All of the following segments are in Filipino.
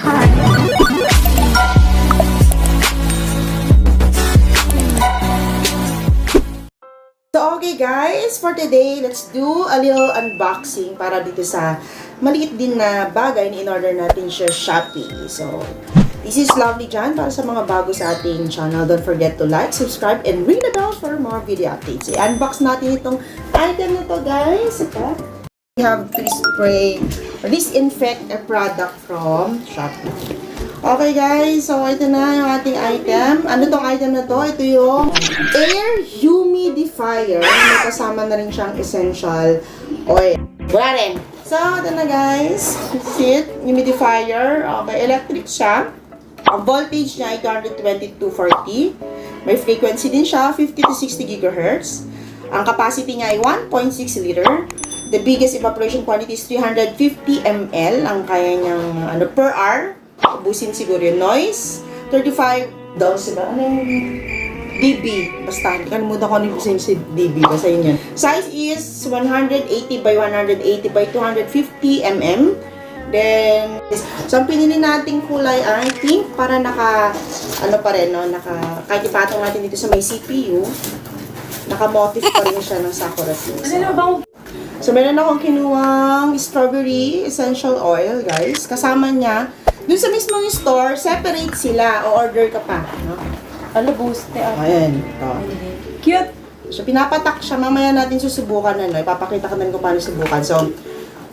heart. So, okay guys, for today, let's do a little unboxing para dito sa maliit din na bagay na in-order natin sa Shopee. So, this is lovely dyan para sa mga bago sa ating channel. Don't forget to like, subscribe, and ring the bell for more video updates. I-unbox natin itong item na to guys. Ito. We have to spray or disinfect a product from Shopee. Okay guys, so ito na yung ating item. Ano tong item na to? Ito yung air humidifier. May kasama na rin siyang essential oil. Wala rin. So, ito na guys. This is it. Humidifier. Okay, electric siya. Ang voltage niya ay 220 to 40. May frequency din siya, 50 to 60 GHz. Ang capacity niya ay 1.6 liter. The biggest evaporation quantity is 350 ml. Ang kaya niyang per hour. Ubusin siguro yung noise. 35 daw sila. Ano yung dB? Basta, hindi kalimutan ko ano yung si dB. Basta yun yun. Size is 180 by 180 by 250 mm. Then, so ang pinili nating kulay ay pink para ano pa rin, no? Kahit ipatong natin dito sa may CPU, naka-motif pa rin siya ng sakura seeds. So, meron akong kinuwang strawberry essential oil, guys. Kasama niya, dun sa mismong store, separate sila. O-order ka pa. No? Ano, boost eh. Ayan. Ito. Cute! So, pinapatak siya. Mamaya natin susubukan na. No? Ipapakita ka na kung paano subukan. So,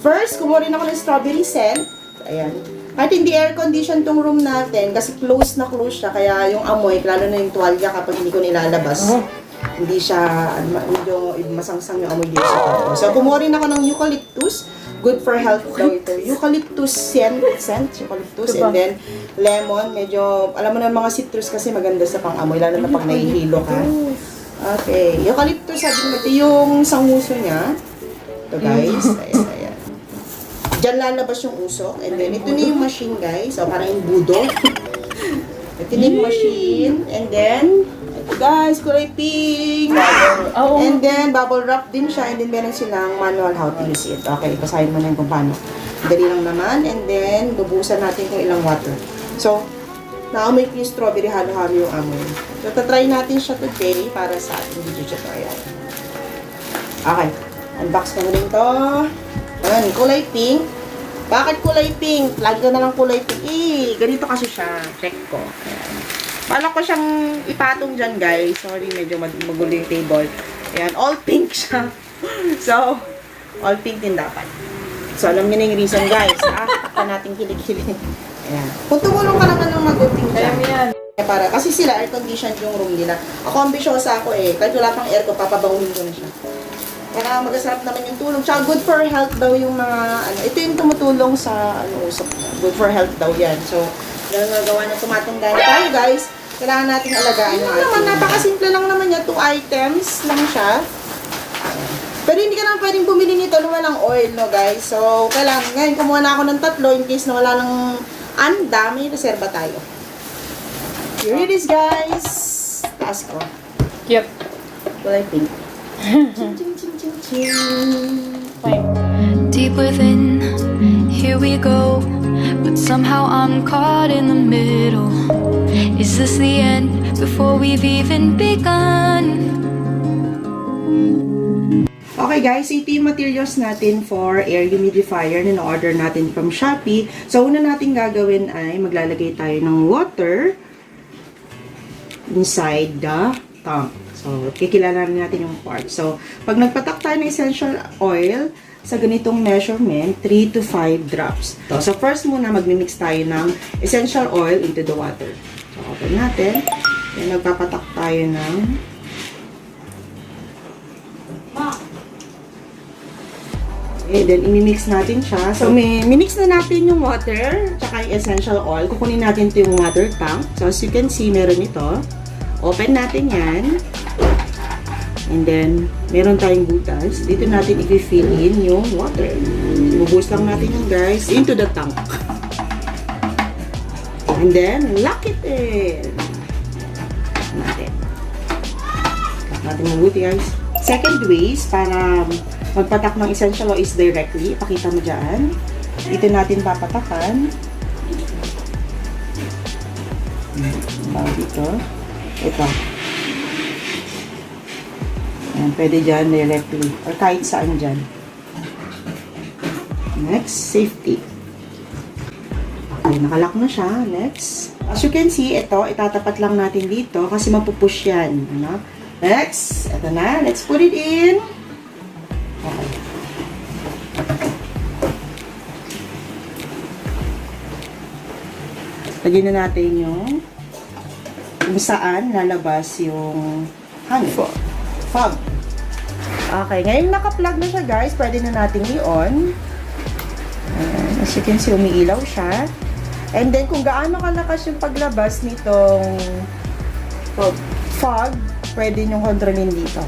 first, kumuha rin ako ng strawberry scent. Ayan. Kahit hindi air-condition tong room natin, kasi close na close siya. Kaya yung amoy, lalo na yung tuwalya kapag hindi ko nilalabas. Hindi siya, medyo masangsang yung amoy dito sa kwarto. So, kumuha rin ako ng eucalyptus. Good for health daw ito. Eucalyptus scent, eucalyptus, and then lemon. Medyo, alam mo na mga citrus kasi maganda sa pang-amoy, lalo na pag nahihilo ka. Okay. Eucalyptus, sabi mo, ito yung sanguso niya. Ito guys. Ayan, ayan. Diyan lalabas yung usok. And then, ito na yung machine guys. So, parang yung budo. Ito na yung machine. And then, guys, kulay pink. And then, bubble wrap din siya. And then, meron silang manual how to use it. Okay, basahin mo na yung kung paano. Dali lang naman. And then, bubusan natin kung ilang water. So, naamoy ko yung strawberry, halo-halo yung amoy. So, tatry natin siya today para sa ating video tutorial. Okay, unbox na rin to. Ayan, kulay pink. Bakit kulay pink? Lagi ka na lang kulay pink. Ganito kasi siya. Check ko. Ayan. Balak ko siyang ipatong dyan, guys. Sorry, medyo magulo yung table. Ayan, all pink siya. So, all pink din dapat. So, alam niyo na yung reason, guys. Takpan natin kilig-kilig. Ayan. Kung tumulong ka naman ng mag-pink dyan. Para, kasi sila, air-conditioned yung room nila. Ako, ambisyosa ako eh. Kahit wala pang aircon, papabangunin ko na siya. Para magasarap naman yung tulong. Tsaka good for health daw yung mga, ito yung tumutulong sa, good for health daw yan. So, dahil nagawa na tumatanda na tayo, guys. Kailangan natin alagaan yung ating. Napakasimple lang naman niya. 2 items lang siya. Pero hindi ka naman pwedeng bumili nito na walang oil, no guys. So, kailangan. Ngayon, kumuha na ako ng 3 in case na wala ng anda, may reserva tayo. Here it is, guys. Taas ko. Cute. Kulay pink. Deep within, here we go. But somehow I'm caught in the middle. Is this the end before we've even begun? Okay guys, ito yung materials natin for air humidifier na na-order natin from Shopee. So, una natin gagawin ay maglalagay tayo ng water inside the tank. So, kikilalanin natin yung part. So, pag nagpatak tayo ng essential oil, sa ganitong measurement, 3 to 5 drops. So, first muna, magmimix tayo ng essential oil into the water. So, open natin. Then, nagpapatak tayo ng okay, then, imimix natin siya. So, mimix na natin yung water, tsaka yung essential oil. Kukunin natin ito yung water tank. So, as you can see, meron ito. Open natin yan. And then, meron tayong butas. Dito natin i-fill in yung water. Bubus lang natin yung guys into the tank. And then, lock it in. Natin. Lock natin mabuti guys. Second ways, para magpatak ng essential oil is directly. Ipakita mo dyan. Dito natin papatakan. Tawag dito. Ito. Ayan, pwede dyan directly. Or kahit saan dyan. Next, safety. Okay, nakalock na siya. Next. As you can see, ito, itatapat lang natin dito kasi mapupush yan. Ano? Next, ito na. Let's put it in. Okay. Lagyan na natin yung kung saan lalabas yung hangin. Fog. Okay, ngayon naka-plug na siya guys. Pwede na natin i-on. As you can see, umiilaw siya. And then, kung gaano kalakas yung paglabas nitong fog, pwede nyo kontrolin dito.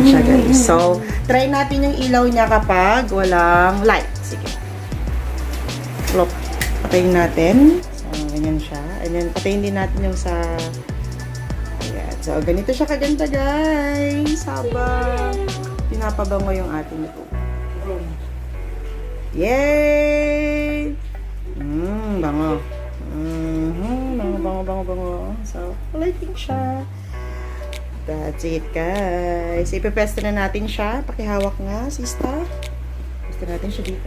Siya guys. So, try natin yung ilaw niya kapag walang light. Sige. Flop. Patayin natin. So, ganyan siya. And then, patayin din natin yung sa... Ayan. So, ganito siya kaganda guys. Habang pinapabango yung ating ito. Yay! Bango. Bango. So, lighting siya. That's it, guys. Ipepesta na natin siya. Pakihawak nga, sista. Pesta natin siya dito.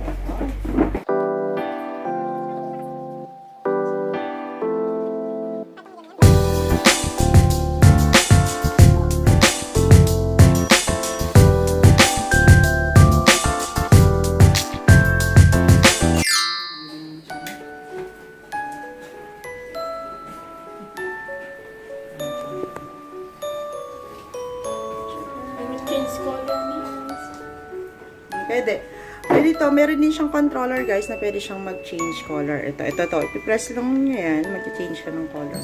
Pwede. Pwede to. Meron din siyang controller, guys, na pwede siyang mag-change color. Ito. Ipipress lang nyo yan. Mag-change ka ng color.